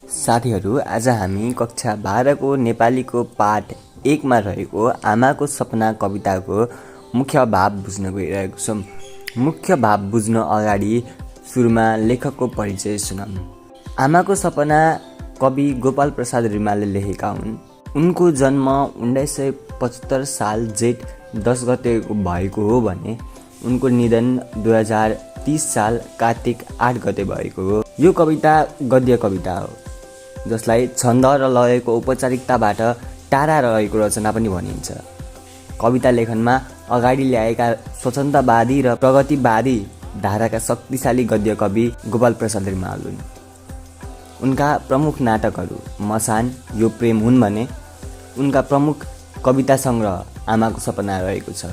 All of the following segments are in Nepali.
साथीहरू, आज हामी कक्षा 12 को नेपालीको पाठ 1 मा रहेको आमाको सपना कविताको मुख्य भाव बुझ्न गइरहेको छौं। मुख्य भाव बुझ्न अगाडि सुरुमा लेखकको परिचय सुनौं। आमाको सपना कवि गोपाल प्रसाद रिमालले लेखेका हुन्। उनको जन्म 1975 साल जेठ 10 गते भएको हो भने उनको निधन 2030 साल कार्तिक 8 गते भएको हो। यो कविता गद्य कविता हो जसलाई छन्द र लयको औपचारिकताबाट टाढा रहेको रचना पनि भनिन्छ। कविता लेखनमा अगाडि ल्याएका स्वतन्त्रवादी र प्रगतिवादी धाराका शक्तिशाली गद्य कवि गोपाल प्रसाद रिमाल हुन्। उनका प्रमुख नाटकहरू मसान, यो प्रेम हुन् भने उनका प्रमुख कविता सङ्ग्रह आमाको सपना रहेको छ।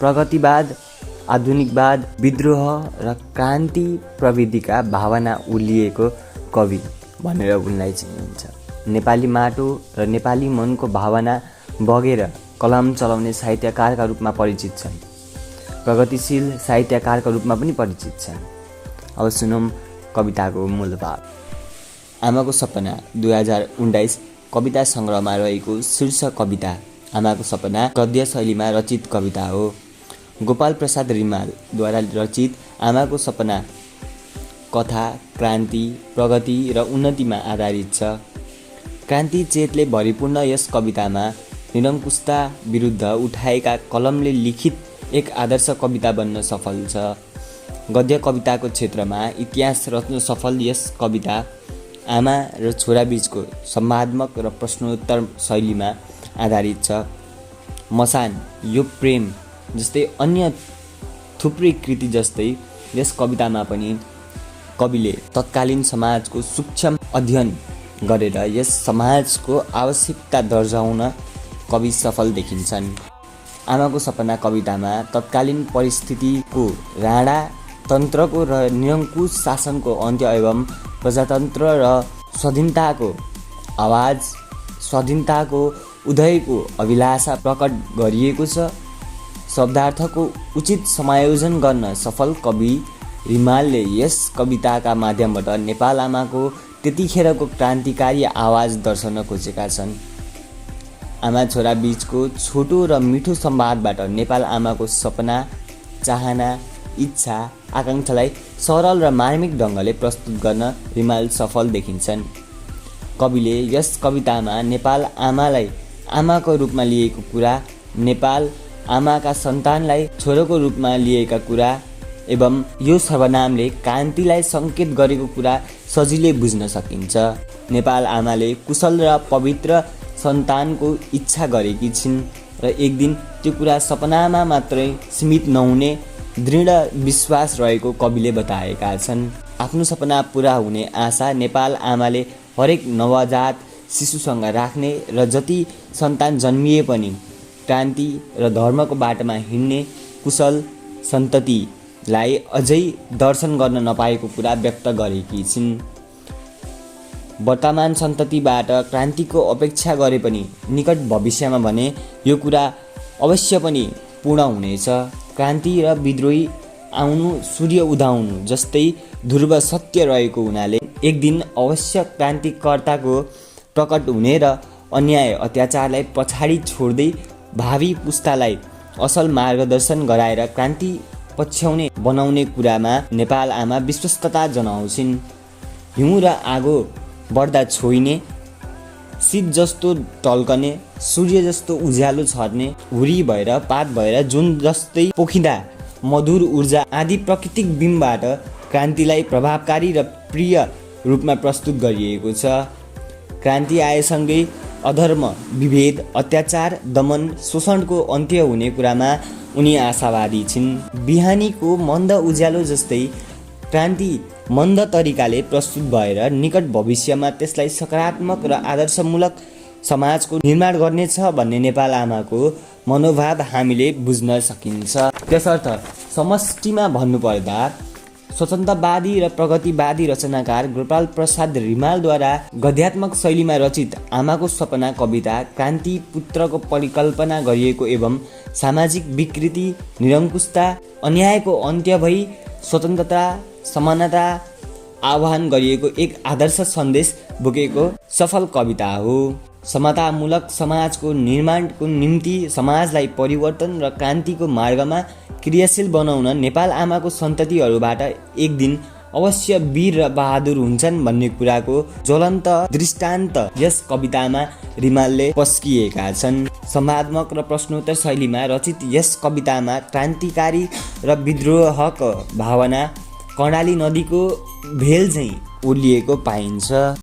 प्रगतिवाद, आधुनिकवाद, विद्रोह र क्रान्ति प्रविधिका भावना उलिएको कवि भनेर उनलाई चिनिन्छ। नेपाली माटो र नेपाली मनको भावना बगेर कलम चलाउने साहित्यकारका रूपमा परिचित छन्। प्रगतिशील साहित्यकारका रूपमा पनि परिचित छन्। अब सुनौं कविताको मूल भाव। आमाको सपना 2019 कविता सङ्ग्रहमा रहेको शीर्ष कविता आमाको सपना गद्य शैलीमा रचित कविता हो। गोपाल प्रसाद रिमालद्वारा रचित आमाको सपना कथा क्रान्ति, प्रगति र उन्नतिमा आधारित छ। क्रान्ति चेतले भरिपूर्ण यस कवितामा निरङ्कुशता विरुद्ध उठाएका कलमले लिखित एक आदर्श कविता बन्न सफल छ। गद्य कविताको क्षेत्रमा इतिहास रच्न सफल यस कविता आमा र छोरा बीचको संवादात्मक र प्रश्नोत्तर शैलीमा आधारित छ। मसान, यो प्रेम जस्तै अन्य थुप्रै कृति जस्तै यस कवितामा पनि कविले तत्कालीन समाजको सूक्ष्म अध्ययन गरेर यस समाजको आवश्यकता दर्शाउन कवि सफल देखिन्छन्। आमाको सपना कवितामा तत्कालीन परिस्थितिको राणा तन्त्रको र निरङ्कुश शासनको अन्त्य एवं प्रजातन्त्र र स्वाधीनताको आवाज, स्वाधीनताको उदयको अभिलाषा प्रकट गरिएको छ। शब्दार्थको उचित समायोजन गर्न सफल कवि रिमालले यस कविताका माध्यमबाट नेपाल आमाको त्यतिखेरको क्रान्तिकारी आवाज दर्शाउन खोजेका छन्। आमा छोरा बीचको छोटो र मिठो संवादबाट नेपाल आमाको सपना, चाहना, इच्छा, आकाङ्क्षालाई सरल र मार्मिक ढङ्गले प्रस्तुत गर्न रिमाल सफल देखिन्छन्। कविले यस कवितामा नेपाल आमालाई आमाको रूपमा लिएको कुरा, नेपाल आमाका सन्तानलाई छोरोको रूपमा लिएका कुरा एवं यो सर्वनामले क्रान्तिलाई सङ्केत गरेको कुरा सजिलै बुझ्न सकिन्छ। नेपाल आमाले कुशल र पवित्र सन्तानको इच्छा गरेकी छिन् र एक दिन त्यो कुरा सपनामा मात्रै सीमित नहुने दृढ विश्वास रहेको कविले बताएका छन्। आफ्नो सपना पुरा हुने आशा नेपाल आमाले हरेक नवजात शिशुसँग राख्ने र जति सन्तान जन्मिए पनि क्रान्ति र धर्मको बाटोमा हिँड्ने कुशल सन्ततिलाई अझै दर्शन गर्न नपाएको कुरा व्यक्त गरेकी छिन्। वर्तमान सन्ततिबाट क्रान्तिको अपेक्षा गरे पनि निकट भविष्यमा भने यो कुरा अवश्य पनि पूर्ण हुनेछ। क्रान्ति र विद्रोही आउनु, सूर्य उदाउनु जस्तै ध्रुव सत्य रहेको हुनाले एक दिन अवश्य क्रान्तिकर्ताको प्रकट हुने र अन्याय अत्याचारलाई पछाडि छोड्दै भावी पुस्तालाई असल मार्गदर्शन गराएर क्रान्ति पछ्याउने बनाउने कुरामा नेपाल आमा विश्वस्तता जनाउँछिन्। हिउँ र आगो बढ्दा छोइने, शीत जस्तो टल्कने, सूर्य जस्तो उज्यालो छर्ने, हुरी भएर पात भएर जुन जस्तै पोखिँदा मधुर ऊर्जा आदि प्राकृतिक बिम्बबाट क्रान्तिलाई प्रभावकारी र प्रिय रूपमा प्रस्तुत गरिएको छ। क्रान्ति आएसँगै अधर्म, विभेद, अत्याचार, दमन, शोषणको अन्त्य हुने कुरामा उनी आशावादी छिन्। बिहानीको मन्द उज्यालो जस्तै क्रान्ति मन्द तरिकाले प्रस्तुत भएर निकट भविष्यमा त्यसलाई सकारात्मक र आदर्शमूलक समाजको निर्माण गर्नेछ भन्ने नेपाल आमाको मनोभाव हामीले बुझ्न सकिन्छ। त्यसर्थ समष्टिमा भन्नुपर्दा स्वतन्त्रवादी र प्रगतिवादी रचनाकार गोपाल प्रसाद रिमालद्वारा गद्यात्मक शैलीमा रचित आमाको सपना कविता क्रान्ति पुत्रको परिकल्पना गरिएको एवं सामाजिक विकृति, निरङ्कुशता, अन्यायको अन्त्य भई स्वतन्त्रता, समानता, आह्वान गरिएको एक आदर्श सन्देश बोकेको सफल कविता हो। समतामूलक समाजको निर्माणको निम्ति समाजलाई परिवर्तन र क्रान्तिको मार्गमा क्रियाशील बनाउन नेपाल आमाको सन्ततिहरूबाट एक दिन अवश्य वीर र बहादुर हुन्छन् भन्ने कुराको ज्वलन्त दृष्टान्त यस कवितामा रिमालले पस्किएका छन्। संवादात्मक र प्रश्नोत्तर शैलीमा रचित यस कवितामा क्रान्तिकारी र विद्रोहको भावना कर्णाली नदीको भेल झैँ ओलिएको पाइन्छ।